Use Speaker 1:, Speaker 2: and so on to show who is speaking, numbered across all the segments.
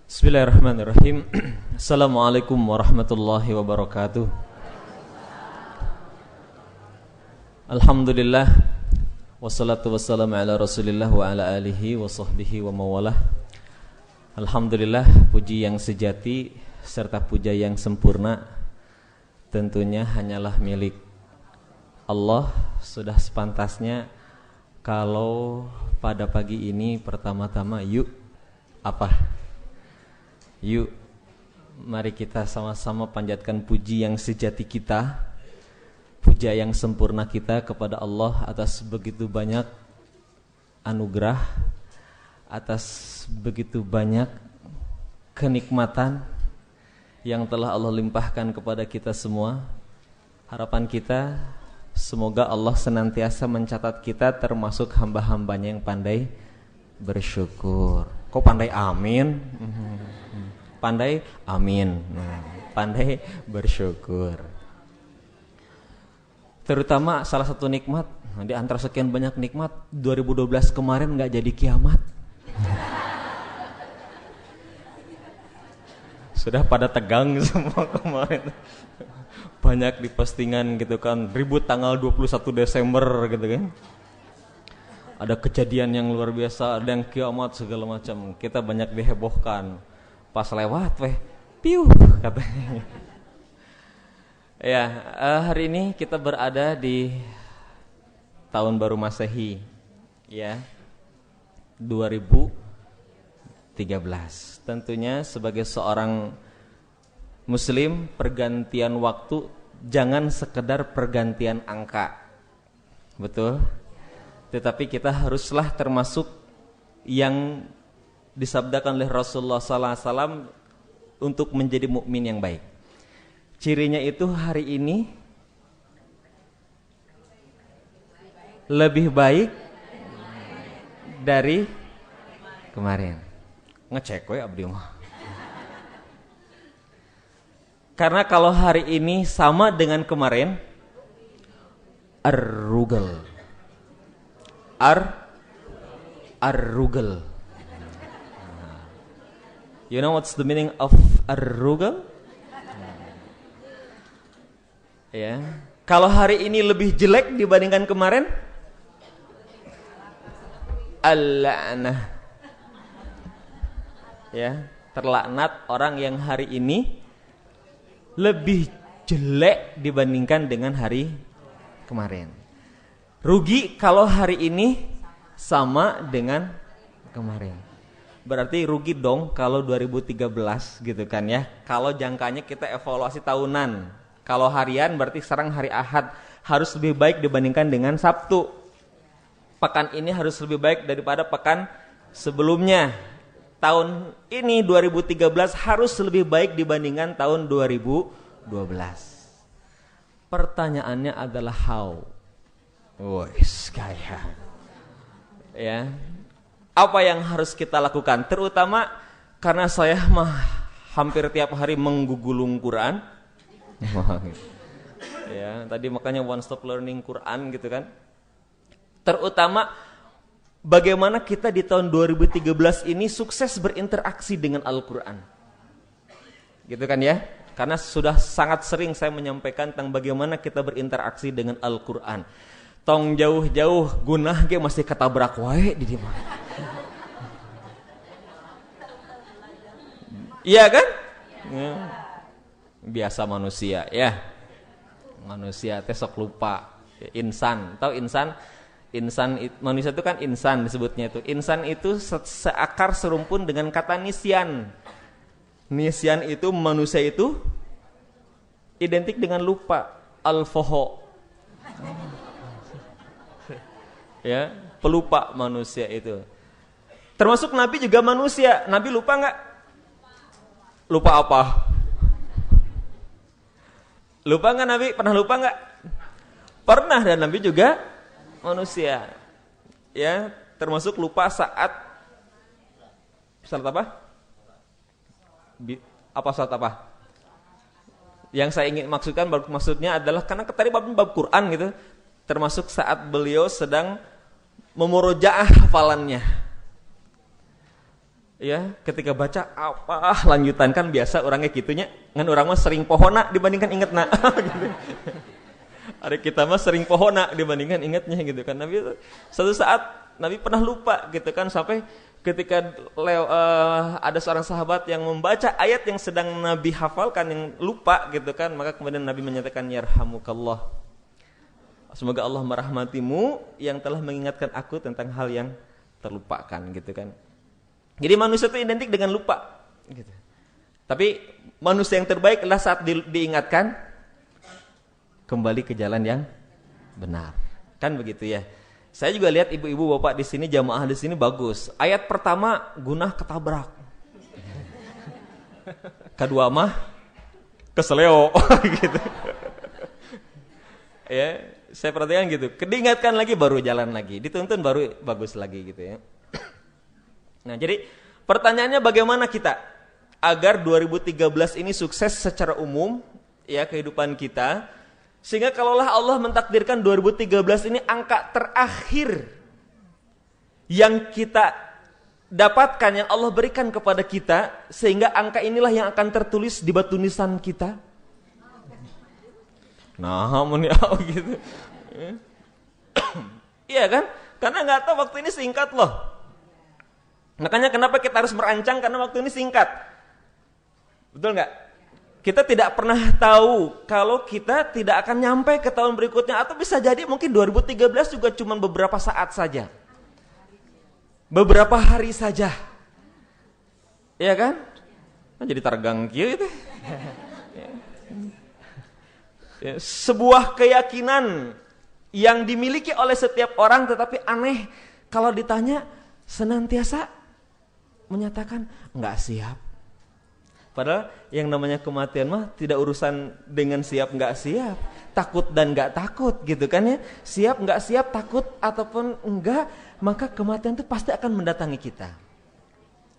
Speaker 1: Bismillahirrahmanirrahim. Assalamualaikum warahmatullahi wabarakatuh. Alhamdulillah, wassalatu wassalamu ala rasulillah wa ala alihi wa sahbihi wa mawalah. Alhamdulillah, puji yang sejati serta puja yang sempurna tentunya hanyalah milik Allah. Sudah sepantasnya kalau pada pagi ini pertama-tama yuk Yuk, mari kita sama-sama panjatkan puji yang sejati kita, puja yang sempurna kita kepada Allah atas begitu banyak anugerah, atas begitu banyak kenikmatan yang telah Allah limpahkan kepada kita semua. Harapan kita, semoga Allah senantiasa mencatat kita termasuk hamba-hambanya yang pandai bersyukur. Kok pandai amin? Pandai amin, pandai bersyukur. Terutama salah satu nikmat di antara sekian banyak nikmat, 2012 kemarin gak jadi kiamat. Sudah pada tegang semua kemarin. Banyak di postingan gitu kan, ribut tanggal 21 Desember gitu kan. Ada kejadian yang luar biasa, ada yang kiamat segala macam. Kita banyak dihebohkan. Pas lewat piu katanya. Ya, hari ini kita berada di tahun baru Masehi, ya, 2013. Tentunya sebagai seorang Muslim, pergantian waktu jangan sekedar pergantian angka, betul. Tetapi kita haruslah termasuk yang disabdakan oleh Rasulullah SAW untuk menjadi mukmin yang baik. Cirinya itu hari ini lebih baik dari kemarin. Ngecek we abdi mah. Karena kalau hari ini sama dengan kemarin, ar-rugel. You know what's the meaning of ar-rugel? Ya. Kalau hari ini lebih jelek dibandingkan kemarin, al-la'nah. Ya, terlaknat orang yang hari ini lebih jelek dibandingkan dengan hari kemarin. Rugi kalau hari ini sama dengan kemarin. Berarti rugi dong kalau 2013 gitu kan ya. Kalau jangkanya kita evaluasi tahunan. Kalau harian berarti sekarang hari Ahad harus lebih baik dibandingkan dengan Sabtu. Pekan ini harus lebih baik daripada pekan sebelumnya. Tahun ini 2013 harus lebih baik dibandingkan tahun 2012. Pertanyaannya adalah how? Wes kayak ya. Apa yang harus kita lakukan? Terutama karena saya hampir tiap hari menggugulung Quran. Ya, tadi makanya one stop learning Quran gitu kan. Terutama bagaimana kita di tahun 2013 ini sukses berinteraksi dengan Al-Quran. Gitu kan ya? Karena sudah sangat sering saya menyampaikan tentang bagaimana kita berinteraksi dengan Al-Quran. Tong jauh-jauh gunah ge masih ketabrak wae di dieu. Iya kan? Ya. Biasa manusia ya. Manusia teh sok lupa. Insan, tahu insan? Manusia itu kan insan disebutnya itu. Insan itu seakar serumpun dengan kata nisyan. Nisyan itu manusia itu identik dengan lupa. Al-foho. Ya, pelupa manusia itu. Termasuk Nabi juga manusia. Nabi lupa enggak? Lupa apa? Lupa enggak Nabi? Pernah lupa enggak? Pernah, dan Nabi juga manusia. Ya, termasuk lupa saat apa? Saat apa? Yang saya ingin maksudnya adalah karena tadi bab Quran gitu. Termasuk saat beliau sedang memurojaah hafalannya. Ya, ketika baca apa lanjutan kan biasa orangnya gitunya, ngan orang mah sering pohona dibandingkan ingetna. Gitu. Ada kita mah sering pohona dibandingkan ingatnya gitu kan. Nabi satu saat Nabi pernah lupa gitu kan, sampai ketika ada seorang sahabat yang membaca ayat yang sedang Nabi hafalkan yang lupa gitu kan, maka kemudian Nabi menyatakan yarhamukallah. Semoga Allah merahmatimu yang telah mengingatkan aku tentang hal yang terlupakan gitu kan. Jadi manusia itu identik dengan lupa gitu. Tapi manusia yang terbaik adalah saat diingatkan kembali ke jalan yang benar. Kan begitu ya. Saya juga lihat ibu-ibu bapak di sini, jamaah di sini bagus. Ayat pertama gunah ketabrak. Kedua mah keseleo gitu. Ya, saya perhatikan gitu. Diingatkan lagi baru jalan lagi, dituntun baru bagus lagi gitu ya. Nah, jadi pertanyaannya bagaimana kita agar 2013 ini sukses secara umum ya kehidupan kita, sehingga kalaulah Allah mentakdirkan 2013 ini angka terakhir yang kita dapatkan, yang Allah berikan kepada kita, sehingga angka inilah yang akan tertulis di batu nisan kita. Nah, gitu. Iya kan? Karena nggak tahu waktu ini singkat loh. Makanya kenapa kita harus merancang, karena waktu ini singkat. Betul nggak? Kita tidak pernah tahu kalau kita tidak akan nyampe ke tahun berikutnya, atau bisa jadi mungkin 2013 juga cuma beberapa saat saja, beberapa hari saja, iya kan? Nah, jadi targang gitu. Ya, sebuah keyakinan yang dimiliki oleh setiap orang, tetapi aneh kalau ditanya senantiasa menyatakan nggak siap. Padahal yang namanya kematian mah tidak urusan dengan siap nggak siap, takut dan nggak takut gitu kan ya. Siap nggak siap, takut ataupun enggak, maka kematian itu pasti akan mendatangi kita.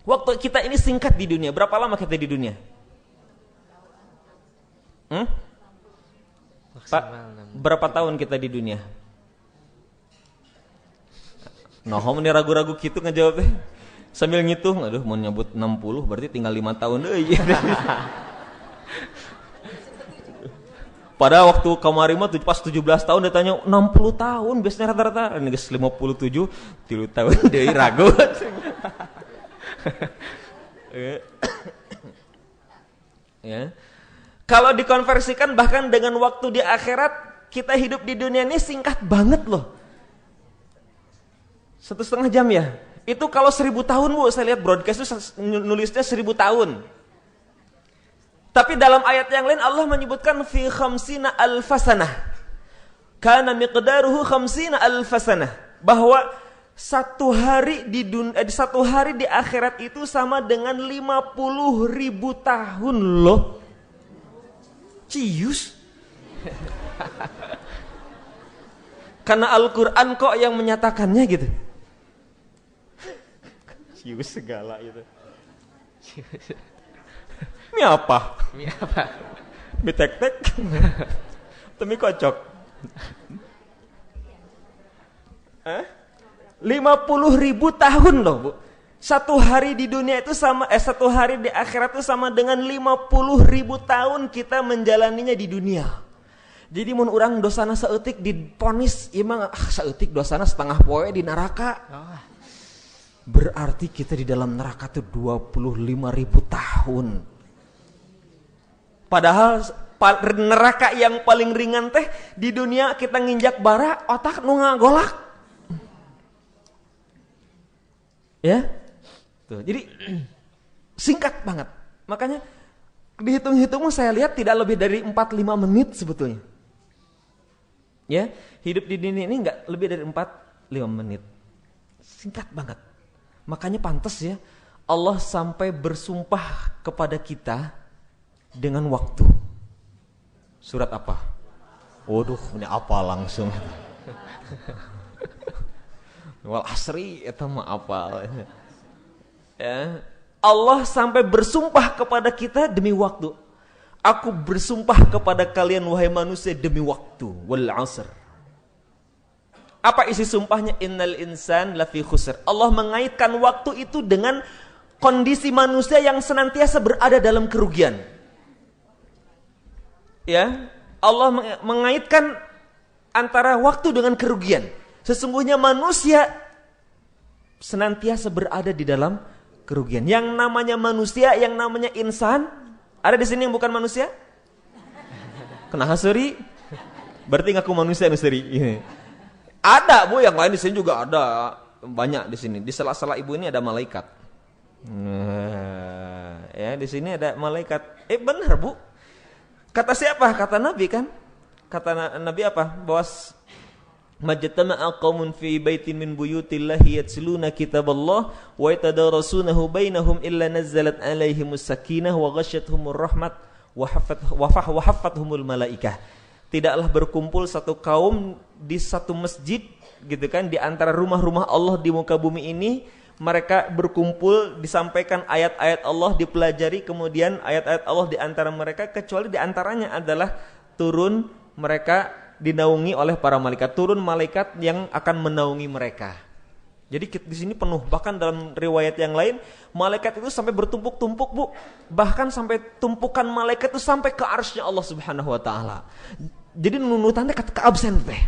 Speaker 1: Waktu kita ini singkat di dunia. Berapa lama kita di dunia? Pak, berapa tahun kita di dunia? Nah, ini ragu-ragu gitu ngejawabnya. Sambil ngitung, aduh mau nyebut 60 berarti tinggal 5 tahun deh. Pada waktu kemarin mah pas 17 tahun ditanya 60 tahun, biasanya rata-rata ini 57, 3 tahun deui ragu. Ya. Kalau dikonversikan bahkan dengan waktu di akhirat, kita hidup di dunia ini singkat banget loh. 1,5 jam ya. Itu kalau 1000 tahun Bu, saya lihat broadcast itu nulisnya 1000 tahun. Tapi dalam ayat yang lain Allah menyebutkan fi khamsina alfasanah. Kana miqdaruhu khamsina alfasanah. Bahwa satu hari di akhirat itu sama dengan 50.000 tahun loh. Cius. Karena Al-Quran kok yang menyatakannya gitu. Cius segala itu. Mi apa? Mi tek-tek. Temi kocok. 50.000 tahun loh Bu. Satu hari di dunia itu sama, satu hari di akhirat itu sama dengan 50.000 tahun kita menjalaninya di dunia. Jadi mun urang dosana saeutik diponis, ieu mah saeutik dosana setengah poe di neraka. Berarti kita di dalam neraka tuh 25.000 tahun. Padahal neraka yang paling ringan teh di dunia kita nginjak bara otak nu ngagolak. Ya? Tuh, jadi singkat banget. Makanya dihitung-hitung saya lihat tidak lebih dari 4-5 menit sebetulnya. Ya, hidup di dunia ini enggak lebih dari 4-5 menit. Singkat banget. Makanya pantas ya Allah sampai bersumpah kepada kita dengan waktu. Surat apa? Waduh, ini apa langsung. Wal asri eta mah apa. Ya, Allah sampai bersumpah kepada kita demi waktu. Aku bersumpah kepada kalian wahai manusia demi waktu. Wal asr. Apa isi sumpahnya? Innal insan lafi khusr. Allah mengaitkan waktu itu dengan kondisi manusia yang senantiasa berada dalam kerugian. Ya, Allah mengaitkan antara waktu dengan kerugian. Sesungguhnya manusia senantiasa berada di dalam kerugian. Yang namanya manusia, yang namanya insan, ada di sini yang bukan manusia? Kena hasuri? Berarti ngaku manusia nusri. Ada Bu, yang lain di sini juga ada. Banyak di sini. Di sela-sela ibu ini ada malaikat. Ya, di sini ada malaikat. Benar Bu. Kata siapa? Kata Nabi kan? Kata Nabi apa? Bahwa majtama'a qaumun fi baitin min buyutillahi yatsluna kitaballah wa yatadarasunahu bainahum illa nazzalat alaihimus sakinah wa ghasyiyatuhumur rahmat wa haffathumul malaikah. Tidaklah berkumpul satu kaum di satu masjid gitu kan, di antara rumah-rumah Allah di muka bumi ini, mereka berkumpul, disampaikan ayat-ayat Allah, dipelajari, kemudian ayat-ayat Allah di antara mereka, kecuali di antaranya adalah turun mereka dinaungi oleh para malaikat, turun malaikat yang akan menaungi mereka. Jadi di sini penuh, bahkan dalam riwayat yang lain malaikat itu sampai bertumpuk-tumpuk Bu, bahkan sampai tumpukan malaikat itu sampai ke arsy-Nya Allah Subhanahu wa taala. Jadi nunutannya ke absen teh.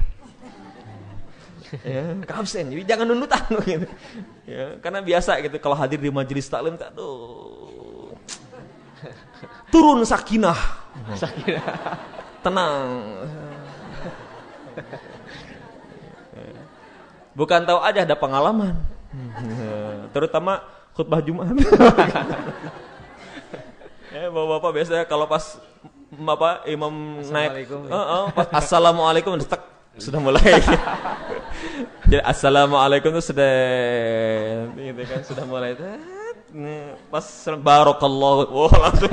Speaker 1: Ya, ke absen. Jadi jangan nunutan gitu. Ya, karena biasa gitu kalau hadir di majelis taklim, aduh. Turun sakinah. Sakinah. Tenang. Bukan tahu aja, ada pengalaman. Terutama khutbah Jumat. Ya, bapak-bapak biasanya kalau pas imam naik, pas assalamualaikum sudah mulai. Jadi assalamualaikum itu sudah, gitu kan, sudah mulai. Pas barakallahu, langsung.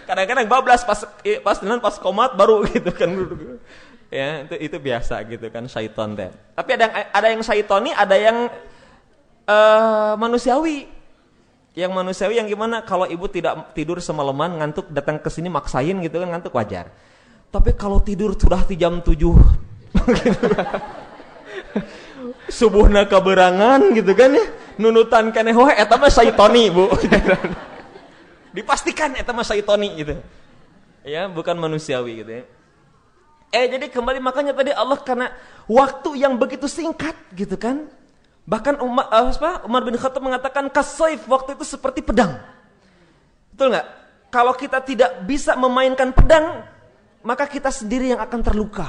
Speaker 1: Kadang-kadang bablas pas komat baru gitu kan. Ya, itu biasa gitu kan, syaitan teh. Tapi ada yang syaitoni, ada yang manusiawi. Yang manusiawi yang gimana? Kalau ibu tidak tidur semalaman, ngantuk, datang ke sini maksain gitu kan, ngantuk wajar. Tapi kalau tidur sudah di jam 7 gitu. Subuhna kaberangan gitu kan ya, nunutan keneh wae eta mah syaitoni Bu. Dipastikan eta mah syaitoni gitu. Ya, bukan manusiawi gitu ya. Jadi kembali, makanya tadi Allah karena waktu yang begitu singkat gitu kan. Bahkan Umar bin Khattab mengatakan kasaif, waktu itu seperti pedang. Betul enggak? Kalau kita tidak bisa memainkan pedang, maka kita sendiri yang akan terluka.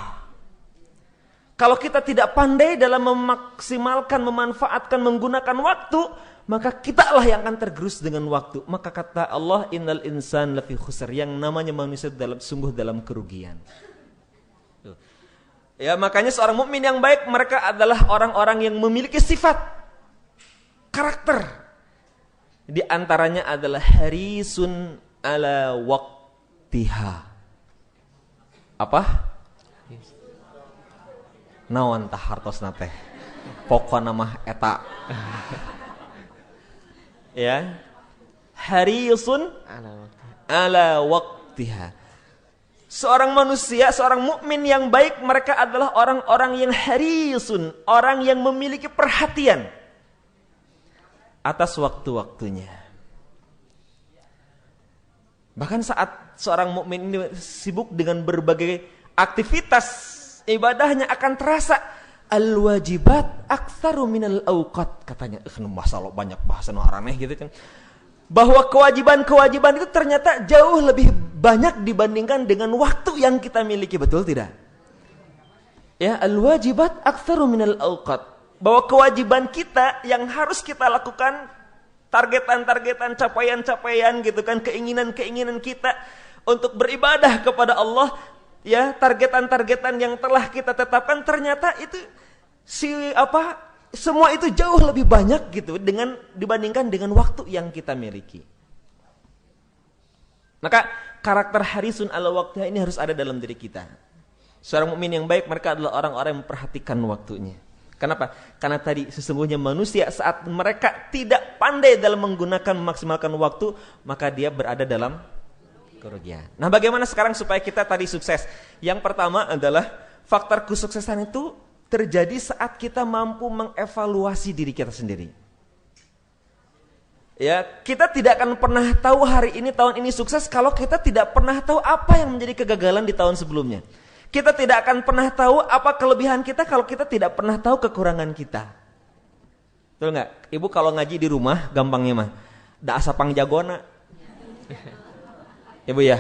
Speaker 1: Kalau kita tidak pandai dalam memaksimalkan, memanfaatkan, menggunakan waktu, maka kitalah yang akan tergerus dengan waktu. Maka kata Allah, innal insan lafi khusr, yang namanya manusia sungguh dalam kerugian. Ya, makanya seorang mukmin yang baik, mereka adalah orang-orang yang memiliki sifat karakter. Di antaranya adalah harisun ala waqtiha. Apa? Naon tah hartosna teh? Pokona mah eta. Ya. Harisun ala waqtiha. Seorang manusia, seorang mukmin yang baik, mereka adalah orang-orang yang harisun, orang yang memiliki perhatian atas waktu-waktunya. Bahkan saat seorang mukmin ini sibuk dengan berbagai aktivitas ibadahnya, akan terasa al-wajibat aktsaru minal awqat, katanya. Masalah banyak bahasa aneh gitu kan. Bahwa kewajiban-kewajiban itu ternyata jauh lebih banyak dibandingkan dengan waktu yang kita miliki, betul tidak? Ya, al-wajibat aktsaru minal awqat. Bahwa kewajiban kita yang harus kita lakukan, targetan-targetan, capaian-capaian gitu kan, keinginan-keinginan kita untuk beribadah kepada Allah, ya, targetan-targetan yang telah kita tetapkan, ternyata itu semua itu jauh lebih banyak gitu dibandingkan dengan waktu yang kita miliki. Maka karakter harisun ala waqtiha ini harus ada dalam diri kita. Seorang mukmin yang baik, mereka adalah orang-orang yang memperhatikan waktunya. Kenapa? Karena tadi sesungguhnya manusia saat mereka tidak pandai dalam menggunakan, memaksimalkan waktu, maka dia berada dalam kerugian. Nah, bagaimana sekarang supaya kita tadi sukses? Yang pertama adalah faktor kesuksesan itu terjadi saat kita mampu mengevaluasi diri kita sendiri. Ya, kita tidak akan pernah tahu hari ini tahun ini sukses kalau kita tidak pernah tahu apa yang menjadi kegagalan di tahun sebelumnya. Kita tidak akan pernah tahu apa kelebihan kita kalau kita tidak pernah tahu kekurangan kita. Betul nggak? Ibu kalau ngaji di rumah gampangnya mah, da asapang jagona. Ibu ya?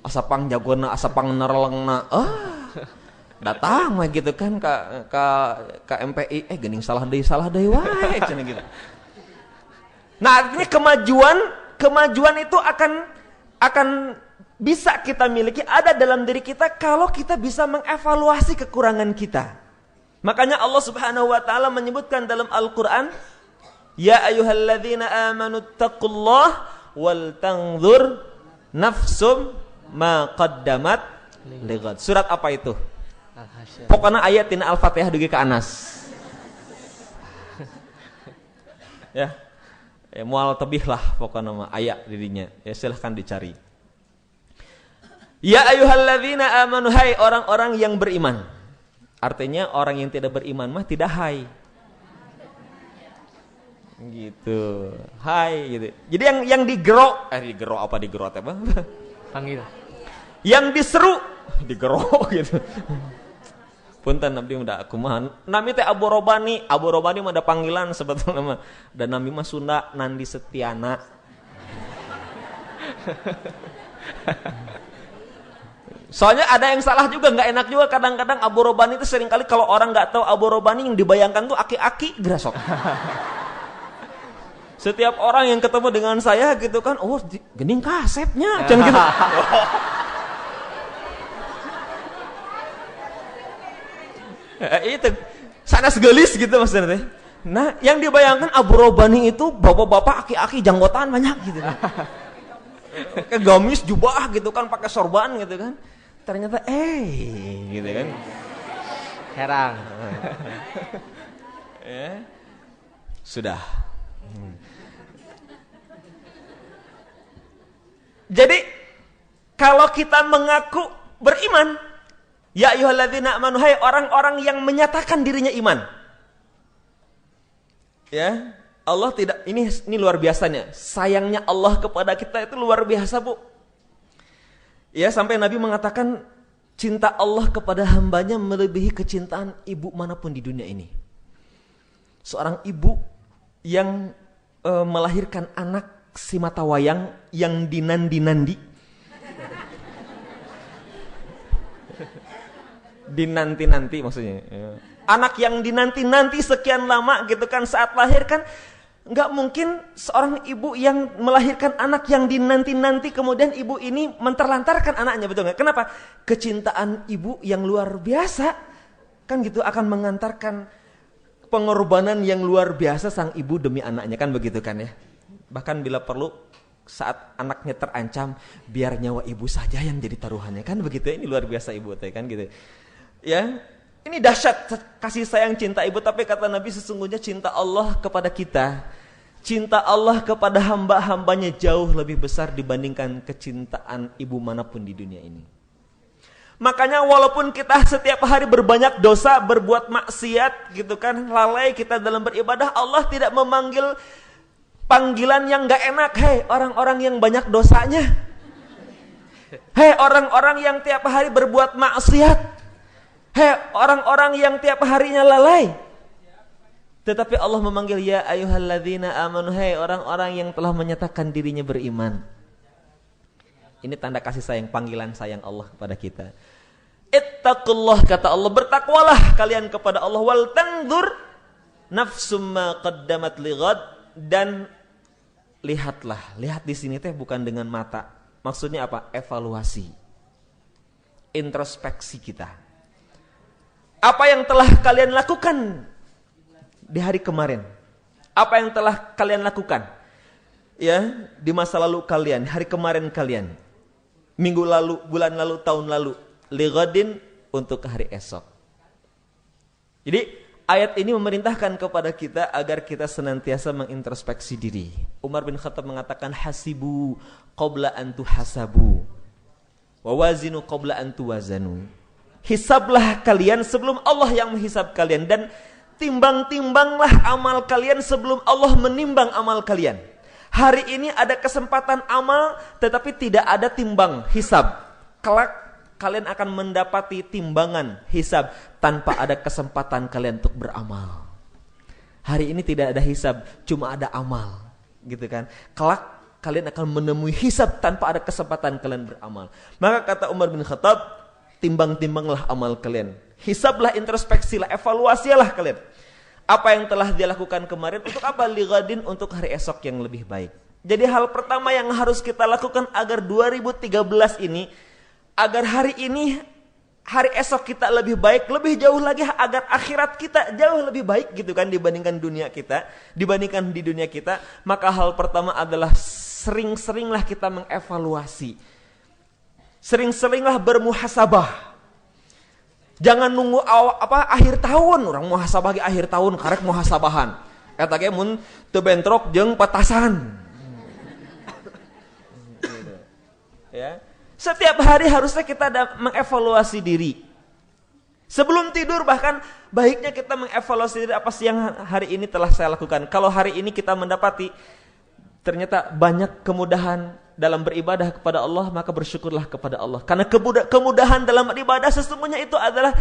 Speaker 1: Asapang jagona, asapang nerelengna. Datang mah gitu kan ke MPI, geuning salah deui wae cenah gitu. Nah, artinya kemajuan itu akan bisa kita miliki, ada dalam diri kita kalau kita bisa mengevaluasi kekurangan kita. Makanya Allah Subhanahu wa taala menyebutkan dalam Al-Qur'an, ya ayyuhalladzina amanu taqullaha wal tanzur nafsum ma qaddamat lighad. Surat apa itu? Pokoknya ayat tina Al-Fatihah dugi ka Anas. Ya. Mual tebih lah pokoknya nama ayat dirinya. Ya silahkan dicari. Ya ayyuhalladzina amanu, hai orang-orang yang beriman. Artinya orang yang tidak beriman mah tidak hai. Gitu. Hai gitu. Jadi yang digero apa panggil. Yang diseru digero gitu. Punten abdi mah kumaha. Nami teh Abu Robani mah ada panggilan sebetulnya mah. Dan nami mah Sunda Nandi Setiana. Soalnya ada yang salah juga, enggak enak juga kadang-kadang Abu Robani itu seringkali kalau orang enggak tahu Abu Robani yang dibayangkan tuh aki-aki grasok. Setiap orang yang ketemu dengan saya gitu kan, oh gening kasepnya jangan gitu. Itu sanes geulis gitu maksudnya. Nah, yang dibayangkan Abu Robani itu bapak-bapak aki-aki janggotan banyak gitu kan. Kayak gamis jubah gitu kan, pakai sorban gitu kan. Ternyata gitu kan.
Speaker 2: Herang.
Speaker 1: Sudah. Jadi kalau kita mengaku beriman, ya ayyuhalladzina amanu, hai orang-orang yang menyatakan dirinya iman. Ya, Allah tidak, ini luar biasanya. Sayangnya Allah kepada kita itu luar biasa, Bu. Ya, sampai Nabi mengatakan cinta Allah kepada hambanya melebihi kecintaan ibu manapun di dunia ini. Seorang ibu yang melahirkan anak si mata wayang yang dinandi-nandi. Dinanti-nanti maksudnya. Anak yang dinanti-nanti sekian lama gitu kan, saat lahir kan nggak mungkin seorang ibu yang melahirkan anak yang dinanti-nanti kemudian ibu ini menterlantarkan anaknya, betul nggak? Kenapa? Kecintaan ibu yang luar biasa kan gitu akan mengantarkan pengorbanan yang luar biasa sang ibu demi anaknya, kan begitu kan ya? Bahkan bila perlu saat anaknya terancam, biar nyawa ibu saja yang jadi taruhannya, kan begitu ya? Ini luar biasa ibu teh kan gitu. Ya, ini dahsyat kasih sayang cinta ibu. Tapi kata Nabi, sesungguhnya cinta Allah kepada kita, cinta Allah kepada hamba-hambanya jauh lebih besar dibandingkan kecintaan ibu manapun di dunia ini. Makanya walaupun kita setiap hari berbanyak dosa, berbuat maksiat gitu kan, lalai kita dalam beribadah, Allah tidak memanggil panggilan yang gak enak. Hei orang-orang yang banyak dosanya, hei orang-orang yang tiap hari berbuat maksiat, hei orang-orang yang tiap harinya lalai. Tetapi Allah memanggil ya ayyuhalladzina amanu, hei orang-orang yang telah menyatakan dirinya beriman. Ini tanda kasih sayang, panggilan sayang Allah kepada kita. Ittaqullah, kata Allah, bertakwalah kalian kepada Allah, wal tanzur nafsum ma qaddamat lighad, dan lihatlah. Lihat di sini teh bukan dengan mata. Maksudnya apa? Evaluasi. Introspeksi kita. Apa yang telah kalian lakukan di hari kemarin? Apa yang telah kalian lakukan? Ya, di masa lalu kalian, hari kemarin kalian, minggu lalu, bulan lalu, tahun lalu, lighadin, untuk hari esok. Jadi ayat ini memerintahkan kepada kita agar kita senantiasa mengintrospeksi diri. Umar bin Khattab mengatakan, hasibu qabla an tuhasabu wa wazinu qabla an tuwazanu. Hisablah kalian sebelum Allah yang menghisab kalian, dan timbang-timbanglah amal kalian sebelum Allah menimbang amal kalian. Hari ini ada kesempatan amal, tetapi tidak ada timbang hisab. Kelak kalian akan mendapati timbangan hisab tanpa ada kesempatan kalian untuk beramal. Hari ini tidak ada hisab, cuma ada amal, gitu kan? Kelak kalian akan menemui hisab tanpa ada kesempatan kalian beramal. Maka kata Umar bin Khattab, timbang-timbanglah amal kalian. Hisablah, introspeksilah, evaluasilah kalian. Apa yang telah dia lakukan kemarin, untuk apa? Lighadin, untuk hari esok yang lebih baik. Jadi hal pertama yang harus kita lakukan agar 2013 ini, agar hari ini, hari esok kita lebih baik, lebih jauh lagi agar akhirat kita jauh lebih baik gitu kan dibandingkan dunia kita, dibandingkan di dunia kita. Maka hal pertama adalah sering-seringlah kita mengevaluasi. Sering-seringlah bermuhasabah. Jangan nunggu akhir tahun, orang muhasabah ge akhir tahun, karek muhasabahan. Eta ge mun teu bentrok jeung petasan. Ya. Setiap hari harusnya kita mengevaluasi diri. Sebelum tidur bahkan baiknya kita mengevaluasi diri, apa sih yang hari ini telah saya lakukan. Kalau hari ini kita mendapati ternyata banyak kemudahan dalam beribadah kepada Allah, maka bersyukurlah kepada Allah. Karena kemudahan dalam beribadah sesungguhnya itu adalah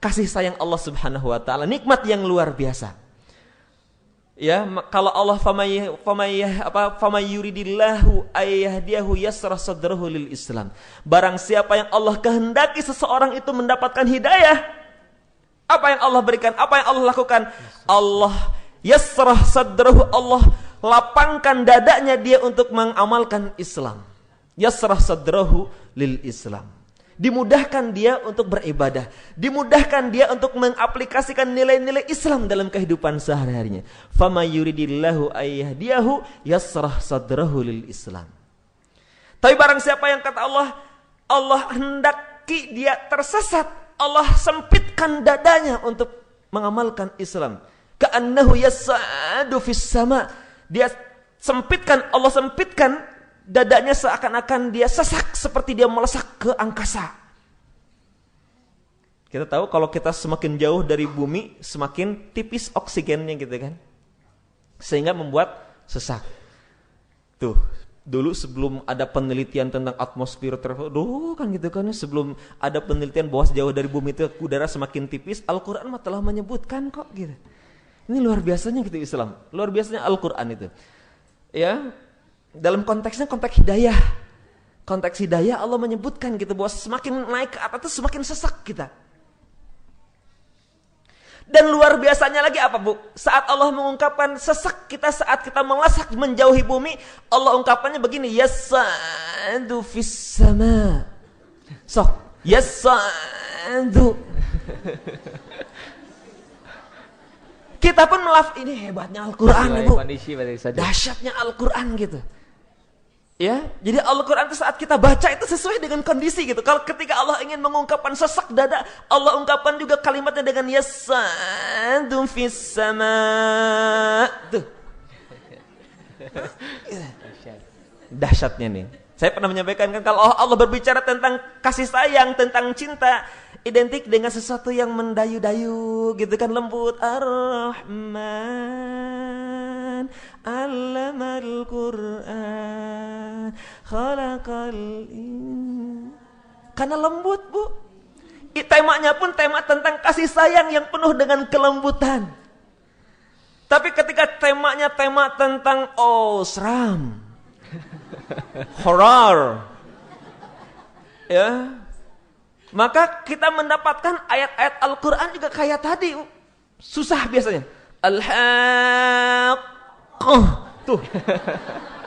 Speaker 1: kasih sayang Allah Subhanahu wa taala, nikmat yang luar biasa. Ya, kalau Allah famayuridillahu ayyahdiyahu yasrah sadrahu lil Islam. Barang siapa yang Allah kehendaki seseorang itu mendapatkan hidayah, apa yang Allah berikan, apa yang Allah lakukan? Allah yasrah sadrahu, Allah lapangkan dadanya dia untuk mengamalkan Islam. Yasrah sadrahu lil Islam. Dimudahkan dia untuk beribadah, dimudahkan dia untuk mengaplikasikan nilai-nilai Islam dalam kehidupan sehari-harinya. Fama yuridillahu ayyahdiyahu yasrah sadrahu lil Islam. Tapi barang siapa yang kata Allah, Allah hendaki dia tersesat, Allah sempitkan dadanya untuk mengamalkan Islam. Ka'annahu yas'adu fis sama. Dia sempitkan, Allah sempitkan dadanya seakan-akan dia sesak seperti dia melesak ke angkasa. Kita tahu kalau kita semakin jauh dari bumi, semakin tipis oksigennya gitu kan. Sehingga membuat sesak. Tuh, dulu sebelum ada penelitian tentang atmosfer kan gitu kan, sebelum ada penelitian bahwa jauh dari bumi itu udara semakin tipis, Al-Qur'an mah telah menyebutkan kok gitu. Ini luar biasanya gitu Islam. Luar biasanya Al-Qur'an itu. Ya, dalam konteksnya konteks hidayah. Konteks hidayah Allah menyebutkan gitu bahwa semakin naik ke atas itu semakin sesak kita. Dan luar biasanya lagi apa Bu? Saat Allah mengungkapkan sesak kita saat kita melesak menjauhi bumi, Allah ungkapannya begini, yas'adu fis sama. Sok, yas'adu. Kita pun ini hebatnya Al-Quran Bu. Dahsyatnya Al-Quran gitu. Ya, jadi Al-Quran itu saat kita baca itu sesuai dengan kondisi gitu. Kalau ketika Allah ingin mengungkapkan sesak dada, Allah ungkapkan juga kalimatnya dengan yas'adu fis sama. Tuh. Dahsyatnya nih. Saya pernah menyampaikan kan kalau Allah berbicara tentang kasih sayang, tentang cinta, identik dengan sesuatu yang mendayu-dayu gitu kan, lembut. Ar-Rahman 'allamal Qur'an khalaqal karena lembut Bu. Temanya pun tema tentang kasih sayang yang penuh dengan kelembutan. Tapi ketika temanya tema tentang seram, horor, ya, maka kita mendapatkan ayat-ayat Al-Quran juga kayak tadi, susah biasanya. Al-Haqqah, tuh.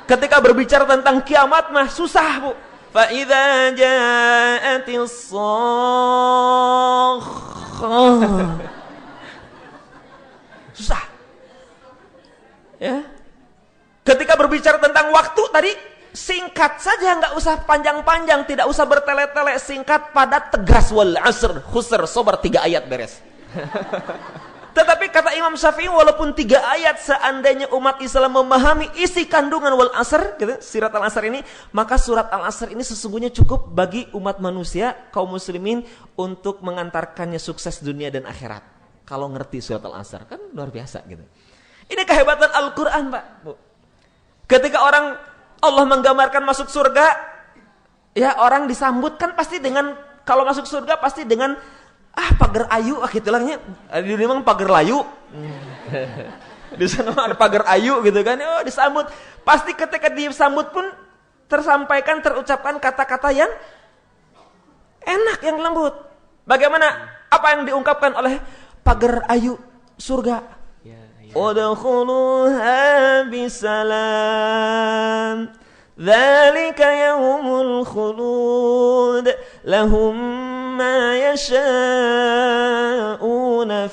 Speaker 1: Ketika berbicara tentang kiamat mah susah Bu. Fa idza ja'atis sakhah. Susah. Ya. Ketika berbicara tentang waktu tadi singkat saja, nggak usah panjang-panjang, tidak usah bertele-tele, singkat, padat, tegas. Wal asr khusr, sobar 3 ayat beres. Tetapi kata Imam Syafi'i, walaupun 3 ayat seandainya umat Islam memahami isi kandungan wal asr, gitu, surat Al-Asr ini, maka surat Al-Asr ini sesungguhnya cukup bagi umat manusia, kaum muslimin untuk mengantarkannya sukses dunia dan akhirat. kalau ngerti surat Al-Asr. Kan luar biasa gitu. Ini kehebatan Al-Quran, Pak, Bu. Ketika Allah menggambarkan masuk surga, ya orang disambut kan pasti dengan, kalau masuk surga pasti dengan pagar ayu, gitu lah. Di dunia memang pagar layu. Di sana ada pagar ayu gitu kan. Oh, disambut. Pasti ketika disambut pun tersampaikan, terucapkan kata-kata yang enak, yang lembut. Bagaimana? Apa yang diungkapkan oleh pagar ayu surga? Udkhuluha bisalam dzalika yaumul khulud lahum ma yasha'una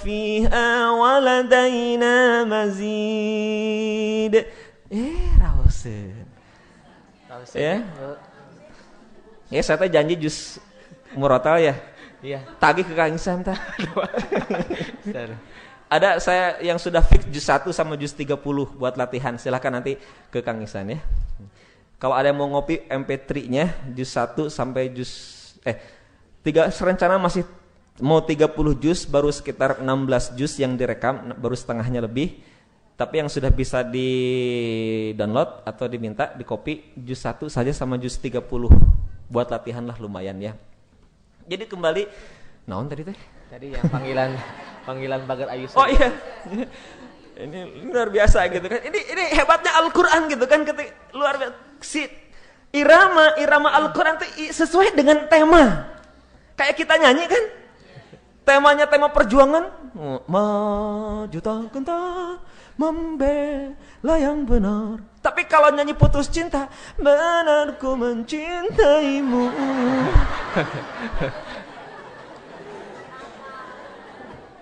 Speaker 1: fiha waladaina mazid. Rawsen. Ya. Ya, saya teh janji jus murotal ya.
Speaker 2: Iya.
Speaker 1: Tagih ke Kang Isam tah. Ada saya yang sudah fix juz 1 sama juz 30 buat latihan. Silahkan nanti ke Kang Ihsan ya. Kalau ada yang mau ngopi MP3-nya juz 1 sampai juz 3, rencana masih mau 30 juz, baru sekitar 16 juz yang direkam, baru setengahnya lebih. Tapi yang sudah bisa di-download atau diminta di copy juz 1 saja sama juz 30. Buat latihan lah, lumayan ya. Jadi kembali naon tadi teh?
Speaker 2: Tadi yang panggilan pagar ayu.
Speaker 1: Oh iya. Ini luar biasa gitu kan. Ini hebatnya Al-Qur'an gitu kan, luar biasa. Si irama Al-Qur'an itu sesuai dengan tema. Kayak kita nyanyi kan? Temanya tema perjuangan. Maju tak membela yang benar. Tapi kalau nyanyi putus cinta, benar ku mencintaimu.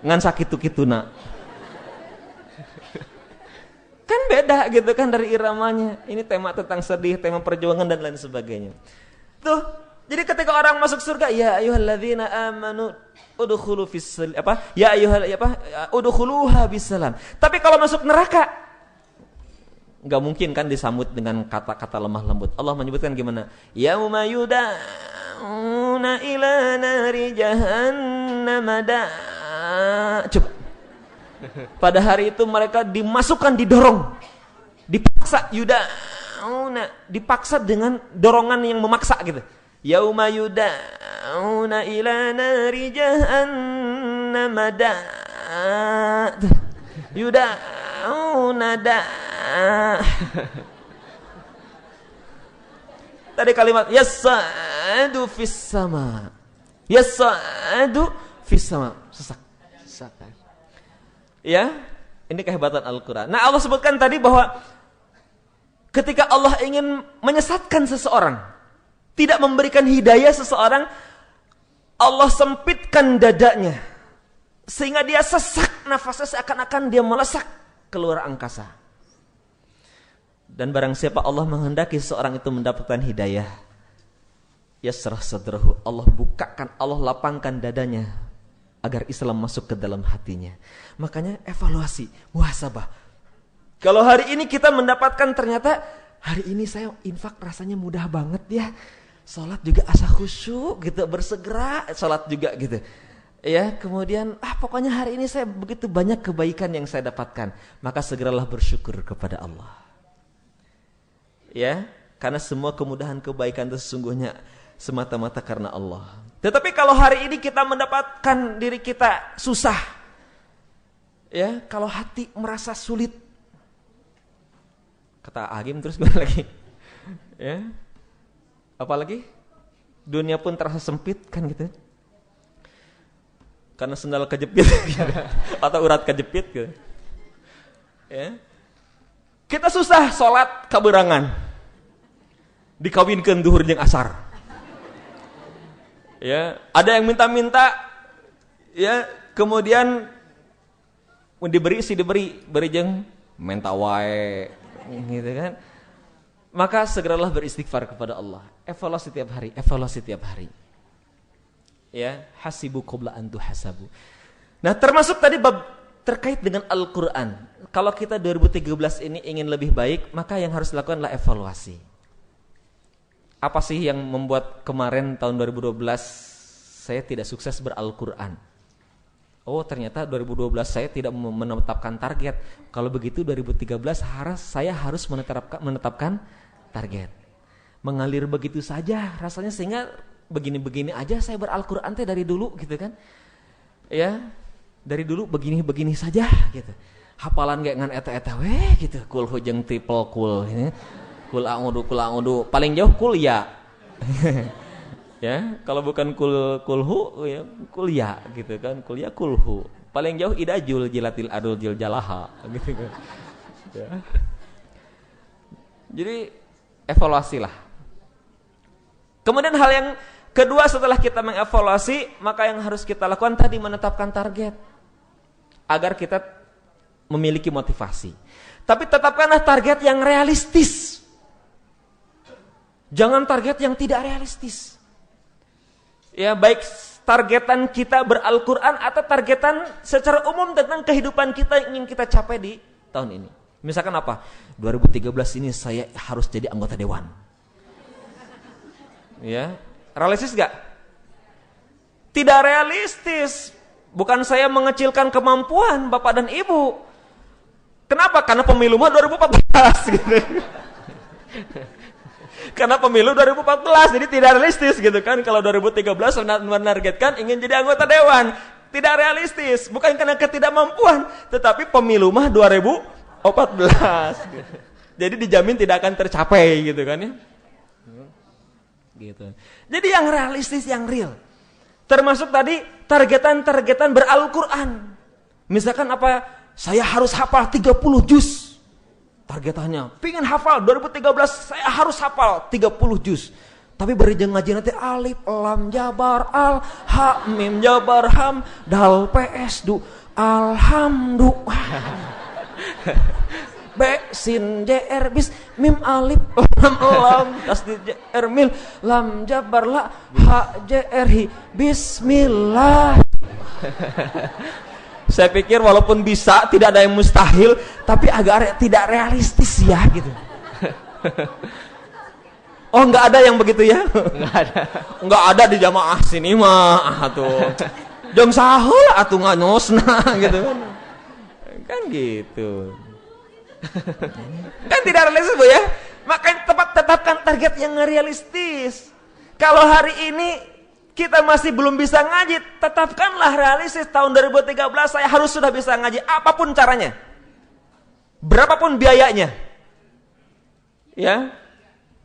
Speaker 1: Ngan sakitu-kituna. Kan beda gitu kan dari iramanya. Ini tema tentang sedih, tema perjuangan dan lain sebagainya. Tuh, jadi ketika orang masuk surga, ya ayyuhalladzina amanu udkhulu fis udkhuluha bisalam. Tapi kalau masuk neraka, enggak mungkin kan disambut dengan kata-kata lemah lembut. Allah menyebutkan gimana? Yauma yud'auna ila nari jahannam coba. Pada hari itu mereka dimasukkan, didorong, dipaksa, dipaksa dengan dorongan yang memaksa gitu. Yauma yud'auna ila nari jahannam Tadi kalimat yas'adu fis sama. Yas'adu fis sama. Sesak. Ya, ini kehebatan Al-Quran. Nah, Allah sebutkan tadi bahwa ketika Allah ingin menyesatkan seseorang, tidak memberikan hidayah seseorang, Allah sempitkan dadanya sehingga dia sesak nafasnya, seakan-akan dia melesak keluar angkasa. Dan barang siapa Allah menghendaki seseorang itu mendapatkan hidayah, yasrah sadrahu, Allah bukakan, Allah lapangkan dadanya agar Islam masuk ke dalam hatinya. Makanya evaluasi, muhasabah. Kalau hari ini kita mendapatkan ternyata hari ini saya infak rasanya mudah banget ya. Salat juga asa khusyuk gitu, bersegera salat juga gitu. Ya, kemudian pokoknya hari ini saya begitu banyak kebaikan yang saya dapatkan. Maka segeralah bersyukur kepada Allah. Ya, karena semua kemudahan kebaikan itu sesungguhnya semata-mata karena Allah. Tetapi kalau hari ini kita mendapatkan diri kita susah, ya, kalau hati merasa sulit, kata Agim terus balik lagi, ya, apalagi dunia pun terasa sempit kan gitu, karena sendal kejepit atau urat kejepit gitu, ya, kita susah sholat kaberangan, dikawinkeun duhur jeung asar. Ya, ada yang minta-minta, ya, kemudian diberi jeung menta wae, gitu kan. Maka segeralah beristighfar kepada Allah. Evaluasi tiap hari. Ya, hasibu qabla an tuhasabu. Nah, termasuk tadi bab terkait dengan Al-Qur'an. Kalau kita 2013 ini ingin lebih baik, maka yang harus dilakukan adalah evaluasi. Apa sih yang membuat kemarin tahun 2012 saya tidak sukses beral-Quran? Oh ternyata 2012 saya tidak menetapkan target. Kalau begitu 2013 saya harus menetapkan target. Mengalir begitu saja rasanya, sehingga begini-begini aja saya Al-Quran teh dari dulu gitu kan. Ya, dari dulu begini-begini saja gitu. Hafalan kayak ngan eta-eta weh gitu. Kul hujeng triple kul ini. Kul a'udzu paling jauh kul ya. Ya, kalau bukan kulhu ya kuliah gitu kan, kuliah kulhu. Paling jauh idajul jilatil adul jil jalaha gitu kan. Ya. Jadi evaluasilah. Kemudian hal yang kedua setelah kita mengevaluasi, maka yang harus kita lakukan tadi menetapkan target agar kita memiliki motivasi. Tapi tetapkanlah target yang realistis. Jangan target yang tidak realistis. Ya, baik targetan kita ber-Al-Quran atau targetan secara umum tentang kehidupan kita yang ingin kita capai di tahun ini. Misalkan apa? 2013 ini saya harus jadi anggota dewan. Ya, realistis gak? Tidak realistis. Bukan saya mengecilkan kemampuan Bapak dan Ibu. Kenapa? Karena pemilu mah 2014 gitu. Karena pemilu 2014, jadi tidak realistis gitu kan. Kalau 2013 menargetkan ingin jadi anggota dewan, tidak realistis. Bukan karena ketidakmampuan, tetapi pemilu mah 2014. Jadi dijamin tidak akan tercapai gitu kan ya. Gitu. Jadi yang realistis, yang real. Termasuk tadi targetan-targetan ber-Al-Quran. Misalkan apa? Saya harus hafal 30 juz. Targetannya, pingin hafal 2013 saya harus hafal 30 juz. Tapi beri ngaji nanti alif lam jabar al ha mim jabar ham dal ps du alhamdu b sin jr bis mim alif lam lam tasdid jr mil lam jabar la ha jr hi bismillah. Saya pikir walaupun bisa, tidak ada yang mustahil, tapi agak tidak realistis ya gitu. Oh, nggak ada yang begitu ya? Nggak ada di jamaah sini mah atuh. Jom sahul atuh nganyosna gitu kan. Kan gitu. Kan tidak realistis Bu ya? Makanya tetapkan target yang realistis. Kalau hari ini kita masih belum bisa ngaji, tetapkanlah realistis tahun 2013 saya harus sudah bisa ngaji, apapun caranya. Berapapun biayanya. Ya.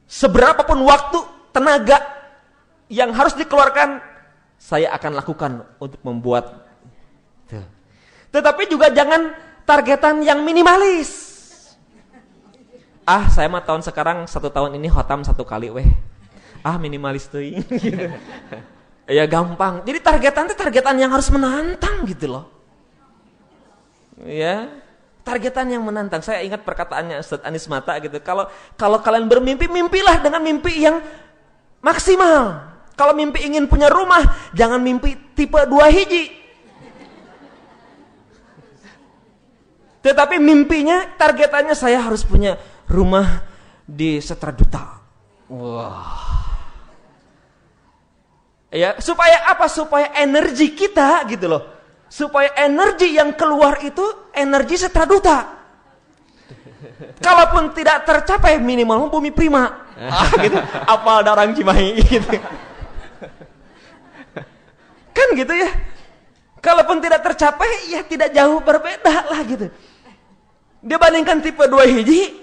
Speaker 1: Seberapapun waktu, tenaga yang harus dikeluarkan, saya akan lakukan untuk membuat. Tetapi juga jangan targetan yang minimalis. Ah, saya mah tahun sekarang 1 tahun ini khotam 1 kali weh. Ah, minimalis tuh gitu. Ya gampang. Jadi targetan yang harus menantang gitu loh. Ya, targetan yang menantang. Saya ingat perkataannya Ustaz Anis Mata gitu. Kalau kalian bermimpi, mimpilah dengan mimpi yang maksimal. Kalau mimpi ingin punya rumah, jangan mimpi tipe 2 hiji. Tetapi mimpinya, targetannya saya harus punya rumah di Setraduta. Wah. Ya, supaya apa? Supaya energi kita gitu loh. Supaya energi yang keluar itu energi Setraduta. Kalaupun tidak tercapai, minimal Bumi Prima. Gitu. Apal darang Cimahi gitu. Kan gitu ya. Kalaupun tidak tercapai, ya tidak jauh berbeda lah gitu. Dibandingkan tipe 2 hiji,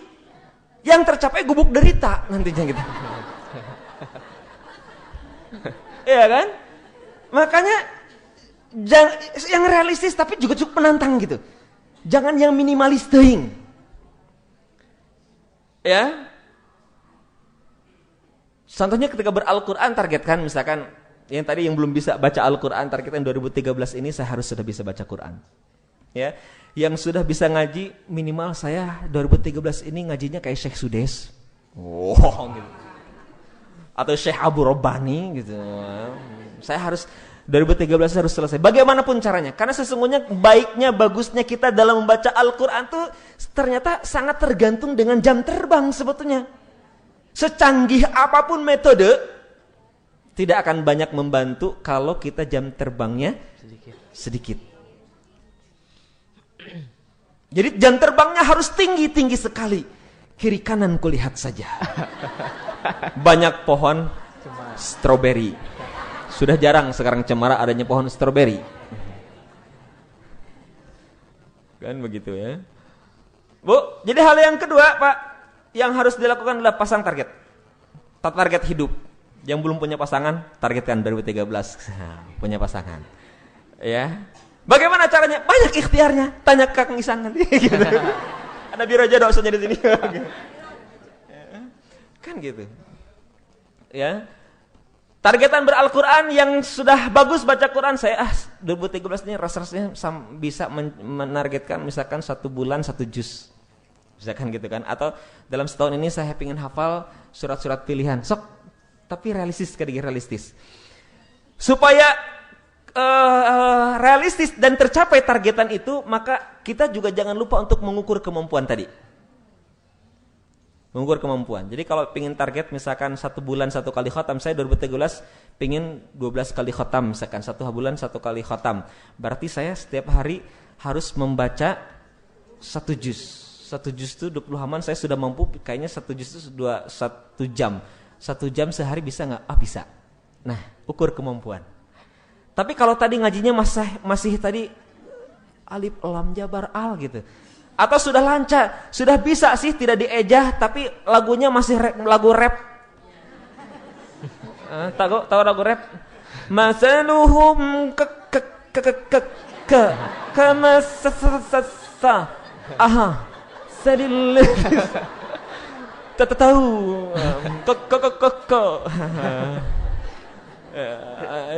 Speaker 1: yang tercapai gubuk derita nantinya gitu. Iya kan? Makanya yang realistis tapi juga cukup menantang gitu. Jangan yang minimalis teuing. Ya. Contohnya ketika ber-Al-Qur'an targetkan misalkan yang tadi yang belum bisa baca Al-Qur'an targetkan 2013 ini saya harus sudah bisa baca Qur'an. Ya. Yang sudah bisa ngaji minimal saya 2013 ini ngajinya kayak Syekh Sudes. Oh, gitu. Atau Syekh Abu Robbani gitu. Saya harus 2013 harus selesai. Bagaimanapun caranya. Karena sesungguhnya baiknya, bagusnya kita dalam membaca Al-Quran tuh ternyata sangat tergantung dengan jam terbang sebetulnya. Secanggih apapun metode, tidak akan banyak membantu kalau kita jam terbangnya sedikit. Jadi jam terbangnya harus tinggi-tinggi sekali. Kiri kanan kulihat saja. Banyak pohon stroberi. Sudah jarang sekarang Cemara adanya pohon stroberi. Kan begitu ya. Bu, jadi hal yang kedua Pak, yang harus dilakukan adalah pasang target. Target hidup. Yang belum punya pasangan, targetkan 2013 punya pasangan. Ya. Bagaimana caranya? Banyak ikhtiarnya. Tanya Kang Isang nanti. Gitu. Ada biro aja dosennya di sini. Kan gitu. Ya. Targetan beral-Quran yang sudah bagus baca Quran, saya 2013 ini rasanya bisa menargetkan misalkan 1 bulan 1 juz. Misalkan gitu kan. Atau dalam setahun ini saya ingin hafal surat-surat pilihan. Sok, tapi realistis. Supaya realistis dan tercapai targetan itu, maka kita juga jangan lupa untuk mengukur kemampuan tadi. Mengukur kemampuan. Jadi kalau pingin target misalkan 1 bulan 1 kali khatam, saya 2013 pingin 12 kali khatam, misalkan 1 bulan 1 kali khatam. Berarti saya setiap hari harus membaca 1 juz. 1 juz itu 20 halaman, saya sudah mampu, kayaknya 1 juz itu 1 jam. 1 jam sehari bisa nggak? Bisa. Nah, ukur kemampuan. Tapi kalau tadi ngajinya masih tadi alif lam jabar al gitu. Atau sudah lancar, sudah bisa sih tidak diejah tapi lagunya masih lagu rap. Tahu lagu rap? Masaluhum kama sa aha sadil tahu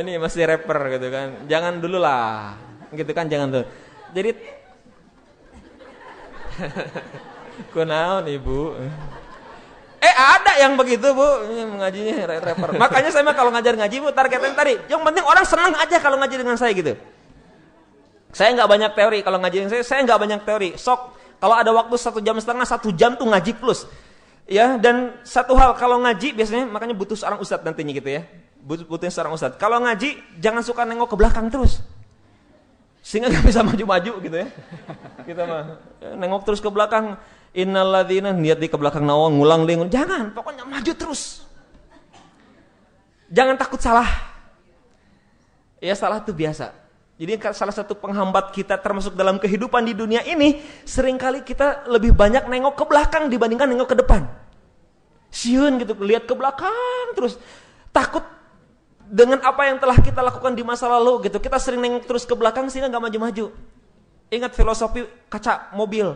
Speaker 1: ini masih rapper gitu kan. Jangan dulu lah. Gitu kan, jangan dulu. Jadi kunaon Ibu? Ada yang begitu Bu, ngajinya rapper. Makanya saya mah kalau ngajar ngaji Bu, targetin tadi. Yang penting orang senang aja kalau ngaji dengan saya gitu. Saya nggak banyak teori kalau ngaji dengan saya nggak banyak teori. Sok kalau ada waktu 1,5 jam, 1 jam tuh ngaji plus. Ya, dan satu hal kalau ngaji biasanya makanya butuh seorang ustadz nantinya gitu ya. Butuh seorang ustadz. Kalau ngaji jangan suka nengok ke belakang terus. Sehingga nggak bisa maju-maju gitu ya. Kita mah nengok terus ke belakang. Innalladzina niat di ke belakang nawang ngulang lingun. Jangan, pokoknya maju terus. Jangan takut salah. Ya salah itu biasa. Jadi salah satu penghambat kita termasuk dalam kehidupan di dunia ini, seringkali kita lebih banyak nengok ke belakang dibandingkan nengok ke depan. Sieun gitu, lihat ke belakang terus. Takut dengan apa yang telah kita lakukan di masa lalu gitu. Kita sering nengok terus ke belakang sehingga gak maju-maju. Ingat filosofi kaca mobil.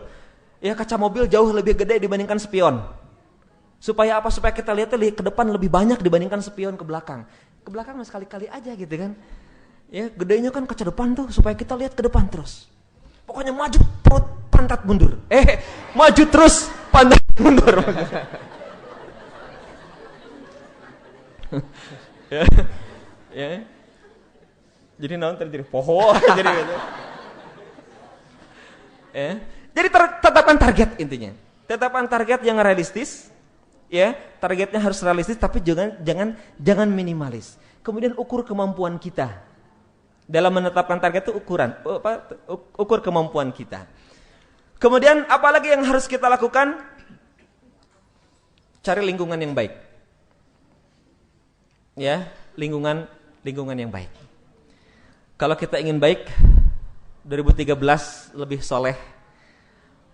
Speaker 1: Ya, kaca mobil jauh lebih gede dibandingkan spion. Supaya apa? Supaya kita lihat ke depan lebih banyak dibandingkan spion ke belakang. Ke belakang sekali-kali aja gitu kan. Ya, gedenya kan kaca depan tuh supaya kita lihat ke depan terus. Pokoknya maju perut pantat mundur. Maju terus pantat mundur. Ya. Jadi naon terjadi pohon jadi gitu. Jadi tetapkan target intinya. Tetapkan target yang realistis. Ya, targetnya harus realistis tapi jangan minimalis. Kemudian ukur kemampuan kita. Dalam menetapkan target itu ukur kemampuan kita. Kemudian apalagi yang harus kita lakukan? Cari lingkungan yang baik. Ya, lingkungan yang baik. Kalau kita ingin baik 2013 lebih soleh,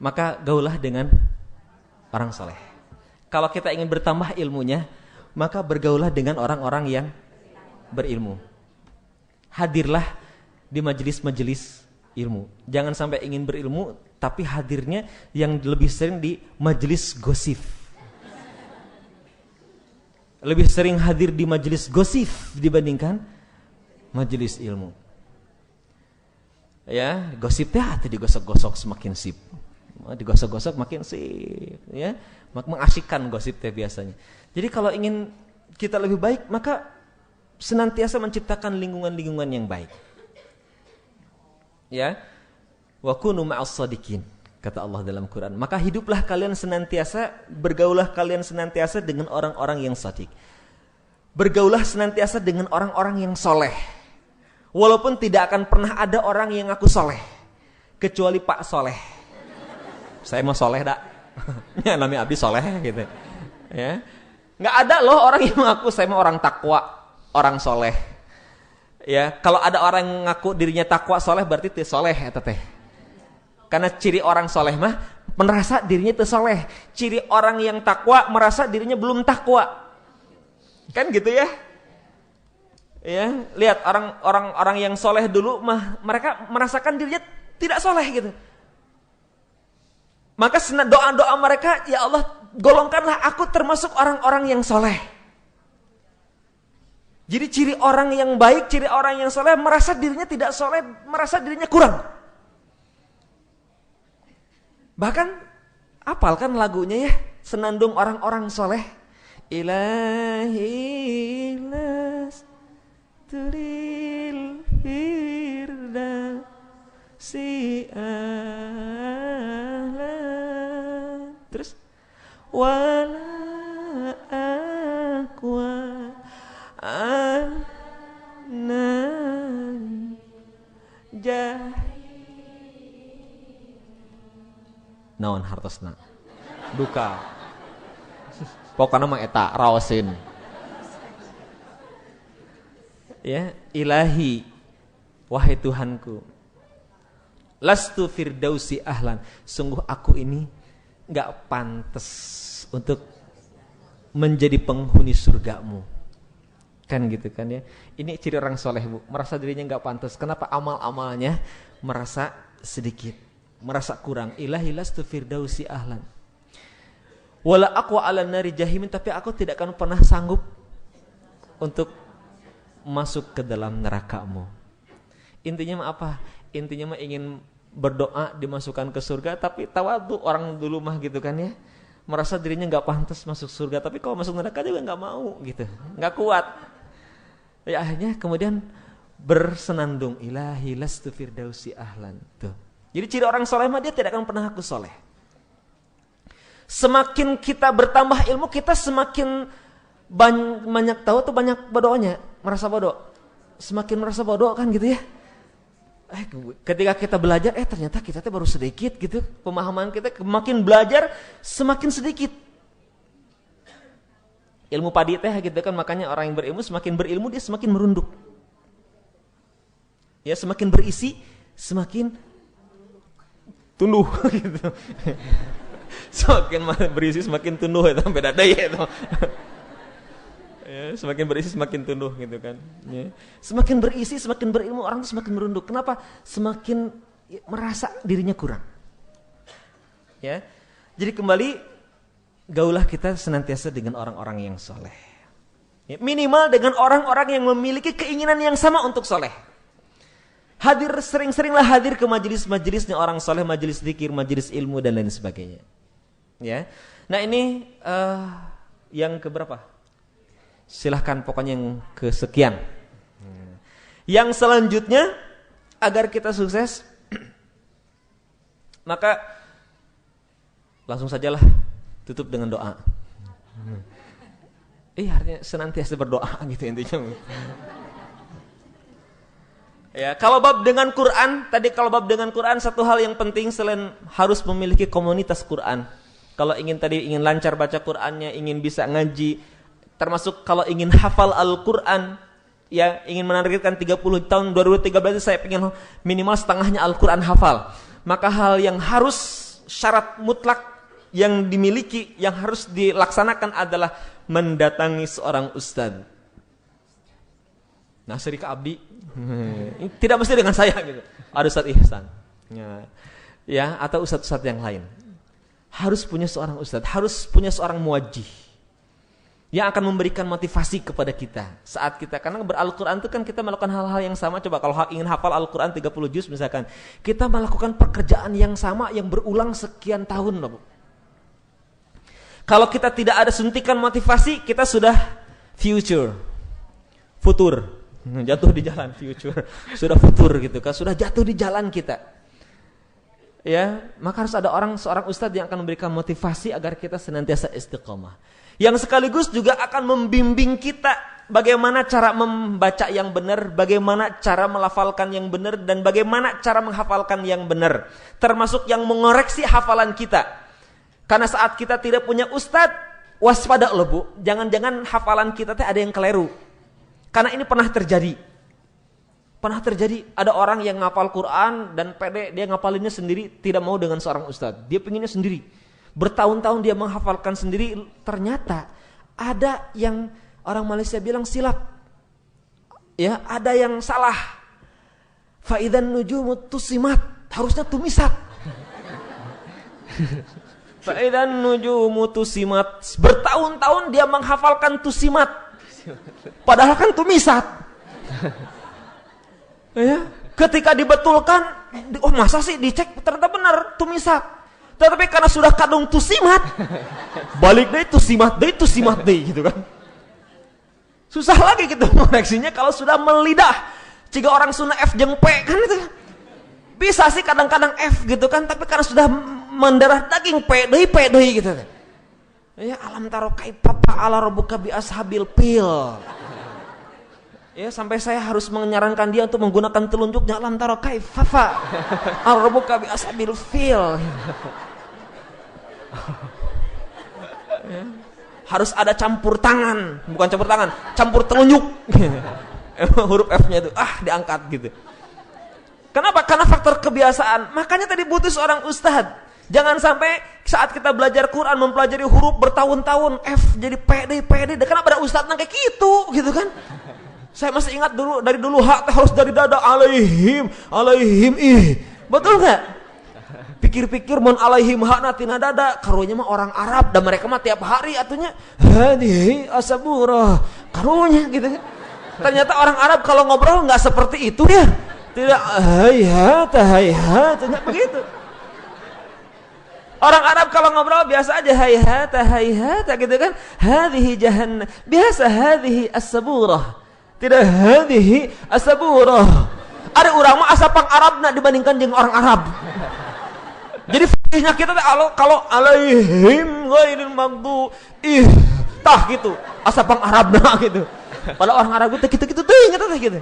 Speaker 1: maka gaulah dengan orang soleh. Kalau kita ingin bertambah ilmunya, maka bergaulah dengan orang-orang yang berilmu. Hadirlah di majelis-majelis ilmu. Jangan sampai ingin berilmu tapi hadirnya yang lebih sering di majelis gosip. Lebih sering hadir di majelis gosip dibandingkan majelis ilmu. Ya, gosip teh atuh digosok-gosok semakin sip. Digosok-gosok makin sip, ya. Mengasyikkan gosip teh biasanya. Jadi kalau ingin kita lebih baik, maka senantiasa menciptakan lingkungan-lingkungan yang baik. Ya. Wa kunu ma'as shadiqin, kata Allah dalam Quran. Maka hiduplah kalian senantiasa, bergaulah kalian senantiasa dengan orang-orang yang shadiq. Bergaulah senantiasa dengan orang-orang yang soleh. Walaupun tidak akan pernah ada orang yang ngaku soleh. kecuali Pak Soleh. Saya mau soleh dak. Ya, namanya Abi soleh gitu. Ya. Nggak ada loh orang yang mengaku saya mau orang takwa, orang soleh. Ya, kalau ada orang yang mengaku dirinya takwa soleh berarti teu soleh eta teh. Karena ciri orang soleh mah merasa dirinya teu soleh. Ciri orang yang takwa merasa dirinya belum takwa. Kan gitu ya? Ya, lihat orang yang soleh dulu mah mereka merasakan dirinya tidak soleh gitu. Maka doa-doa mereka, ya Allah, golongkanlah aku termasuk orang-orang yang soleh. Jadi ciri orang yang baik, ciri orang yang soleh, merasa dirinya tidak soleh, merasa dirinya kurang. Bahkan, apalkan lagunya ya, senandung orang-orang soleh. Ilahi las tulil firda si terus wala aqwa anan naon hartosna duka pokoknya mah eta raosin ya. Ilahi wahai Tuhanku, lastu firdausi ahlan, sungguh aku ini gak pantas untuk menjadi penghuni surgamu. Kan gitu kan ya. Ini ciri orang soleh bu, merasa dirinya gak pantas. Kenapa? Amal-amalnya merasa sedikit, merasa kurang. Ilahi lastu firdausi ahlan wala aqwa ala nari jahimin, tapi aku tidak akan pernah sanggup untuk masuk ke dalam nerakamu. Intinya mah apa? Intinya mah ingin berdoa dimasukkan ke surga, tapi tawadu orang dulu mah gitu kan ya, merasa dirinya nggak pantas masuk surga, tapi kalau masuk neraka juga nggak mau gitu, nggak kuat. Ya akhirnya kemudian bersenandung ilahi lastu firdausi ahlan. Tuh. Jadi ciri orang soleh mah dia tidak akan pernah aku soleh. Semakin kita bertambah ilmu, kita semakin banyak tahu tuh banyak bodohnya, merasa bodoh. Semakin merasa bodoh kan gitu ya. Ketika kita belajar, ternyata kita baru sedikit gitu. Pemahaman kita makin belajar semakin sedikit. Ilmu padi teh gitu kan, makanya orang yang berilmu semakin berilmu dia semakin merunduk. Ya, semakin berisi semakin tunduh gitu. Semakin berisi semakin tunduh itu beda deui itu. Ya, semakin berisi semakin tunduh gitu kan ya. Semakin berisi semakin berilmu orang itu semakin merunduk. Kenapa? Semakin merasa dirinya kurang ya. Jadi kembali gaulah kita senantiasa dengan orang-orang yang soleh ya. Minimal dengan orang-orang yang memiliki keinginan yang sama untuk soleh. Sering-seringlah hadir ke majelis-majelisnya orang soleh, majelis zikir, majelis ilmu dan lain sebagainya ya. Nah ini yang keberapa? Silahkan pokoknya yang kesekian. Yang selanjutnya agar kita sukses maka langsung sajalah tutup dengan doa. Artinya senantiasa berdoa gitu intinya. Ya, kalau bab dengan Quran, tadi kalau bab dengan Quran satu hal yang penting selain harus memiliki komunitas Quran. Kalau ingin lancar baca Qurannya, ingin bisa ngaji, termasuk kalau ingin hafal Al-Quran, ya ingin menargetkan 30 tahun 2013 saya ingin minimal setengahnya Al-Quran hafal. Maka hal yang harus syarat mutlak yang dimiliki, yang harus dilaksanakan adalah mendatangi seorang ustadz. Nah, Sri Abdi, tidak mesti dengan saya gitu. Ada Ustadz Ihsan, ya atau ustadz-ustadz yang lain. Harus punya seorang ustadz, harus punya seorang muwajjih yang akan memberikan motivasi kepada kita saat kita, karena ber-Al-Quran itu kan kita melakukan hal-hal yang sama. Coba kalau ingin hafal Al-Quran 30 juz misalkan, kita melakukan pekerjaan yang sama yang berulang sekian tahun loh, Bu. Kalau kita tidak ada suntikan motivasi, kita sudah futur, jatuh di jalan, sudah futur gitu kan, sudah jatuh di jalan kita. Ya, maka harus ada seorang ustadz yang akan memberikan motivasi agar kita senantiasa istiqomah, yang sekaligus juga akan membimbing kita bagaimana cara membaca yang benar, bagaimana cara melafalkan yang benar, dan bagaimana cara menghafalkan yang benar. Termasuk yang mengoreksi hafalan kita. Karena saat kita tidak punya ustadz, waspada loh Bu. Jangan-jangan hafalan kita ada yang keliru. Karena ini pernah terjadi. Ada orang yang ngapal Quran dan pede, dia ngapalinnya sendiri, tidak mau dengan seorang ustadz. Dia pengennya sendiri. Bertahun-tahun dia menghafalkan sendiri, ternyata ada yang orang Malaysia bilang silap. Ya, ada yang salah. Faidan nujumu tusimat, harusnya tumisat. Faidan nujumu tusimat. Bertahun-tahun dia menghafalkan tusimat. Padahal kan tumisat. Ya, ketika dibetulkan, oh masa sih dicek ternyata benar tumisat. Tetapi karena sudah kadung tusimat, balik deh tusimat deh gitu kan. Susah lagi gitu mengoreksinya kalau sudah melidah. Jika orang Sunda F jeung P kan itu. Bisa sih kadang-kadang F gitu kan, tapi karena sudah mendarah daging P deui gitu. Ya alam taro kaifa ala rabbuka bi ashabil fil. Ya sampai saya harus menyarankan dia untuk menggunakan telunjuknya alam taro kaifa ala rabbuka bi ashabil fil. Ya. Harus ada campur tangan, bukan campur tangan, campur telunjuk. Huruf F-nya itu diangkat gitu. Kenapa? Karena faktor kebiasaan. Makanya tadi butuh seorang ustadz. Jangan sampai saat kita belajar Quran, mempelajari huruf bertahun-tahun, F jadi PD. Kenapa ada ustadznya kayak gitu kan? Saya masih ingat dari dulu hak harus dari dada alaihim betul nggak? Pikir-pikir mon alaihim hakna tina dada, karunya mah orang Arab dan mereka mah tiap hari atunya hadihi asaburah karunya gitu kan. Ternyata orang Arab kalau ngobrol nggak seperti itu ya. Tidak hayhat tidak begitu. Orang Arab kalau ngobrol biasa aja hayhat gitu kan. Hadihi jahannam. Biasa hadihi as-saburah. Tidak hadihi as-saburah. Ada orang mah asapang Arabna dibandingkan dengan orang Arab. Jadi fikihnya kita kalau alaihim ghairil maghdubi gitu. Asapang Arabna gitu. Padahal orang Arab itu gitu gitu.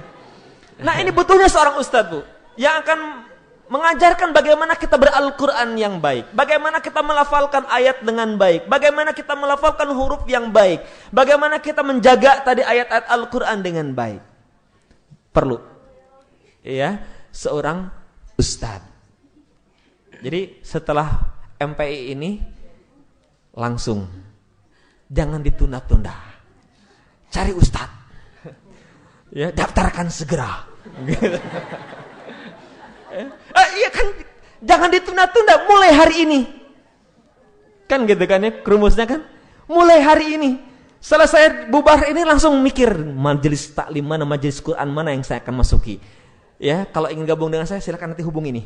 Speaker 1: Nah, ini butuhnya seorang ustadz, Bu, yang akan mengajarkan bagaimana kita ber-Al-Quran yang baik, bagaimana kita melafalkan ayat dengan baik, bagaimana kita melafalkan huruf yang baik, bagaimana kita menjaga tadi ayat-ayat Al-Quran dengan baik. Perlu ya seorang ustadz. Jadi setelah MPI ini langsung jangan ditunda-tunda, cari ustadz, ya daftarkan segera. Iya kan, jangan ditunda-tunda, mulai hari ini. Kan gitu kan ya, kerumusnya kan. Mulai hari ini. Selesai bubar ini langsung mikir majelis taklim mana, majelis Quran mana yang saya akan masuki. Ya, kalau ingin gabung dengan saya silakan nanti hubungi ini.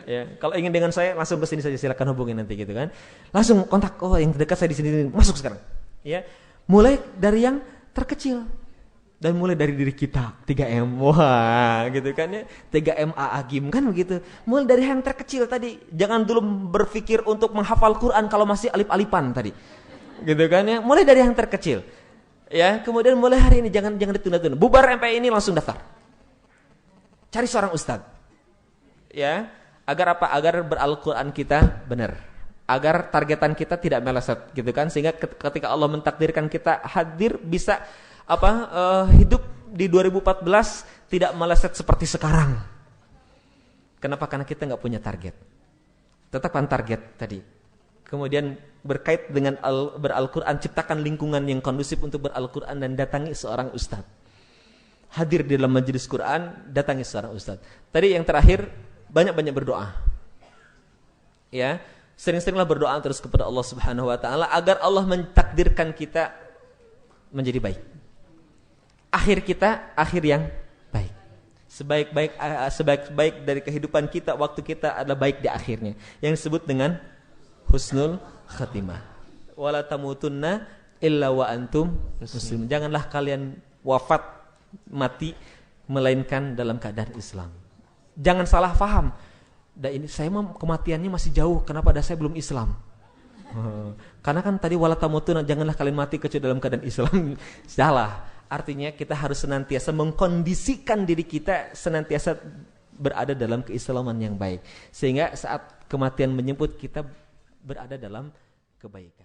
Speaker 1: Ya, kalau ingin dengan saya langsung ke sini saja, silakan hubungi nanti gitu kan. Langsung kontak, oh yang terdekat saya di sini, masuk sekarang. Ya. Mulai dari yang terkecil. Dan mulai dari diri kita 3M, wah gitu kan ya, 3M Agim kan begitu. Mulai dari yang terkecil tadi, jangan dulu berpikir untuk menghafal Quran kalau masih alif-alipan tadi, gitu kan ya. Mulai dari yang terkecil, ya. Kemudian mulai hari ini jangan ditunda-tunda. Bubar MPI ini langsung daftar, cari seorang ustadz, ya. Agar apa? Agar ber-Al-Quran kita benar, agar targetan kita tidak meleset, gitu kan. Sehingga ketika Allah mentakdirkan kita hadir bisa hidup di 2014 tidak meleset seperti sekarang. Kenapa? Karena kita nggak punya target. Tetapkan target tadi. Kemudian berkait dengan ber-Al-Quran, ciptakan lingkungan yang kondusif untuk ber-Al-Quran dan datangi seorang ustadz. Hadir di dalam majelis Quran, datangi seorang ustadz. Tadi yang terakhir, banyak-banyak berdoa. Ya, sering-seringlah berdoa terus kepada Allah Subhanahu wa taala agar Allah mentakdirkan kita menjadi baik. Akhir kita akhir yang baik. Sebaik-baik dari kehidupan kita, waktu kita adalah baik di akhirnya, yang disebut dengan husnul khatimah. Wala tamutunna illa wa antum muslimun. Janganlah kalian wafat mati melainkan dalam keadaan Islam. Jangan salah paham. Dan ini saya mah kematiannya masih jauh, kenapa saya belum Islam? Karena kan tadi wala tamutuna, janganlah kalian mati kecuali dalam keadaan Islam. Salah. Artinya kita harus senantiasa mengkondisikan diri kita senantiasa berada dalam keislaman yang baik. Sehingga saat kematian menjemput kita berada dalam kebaikan.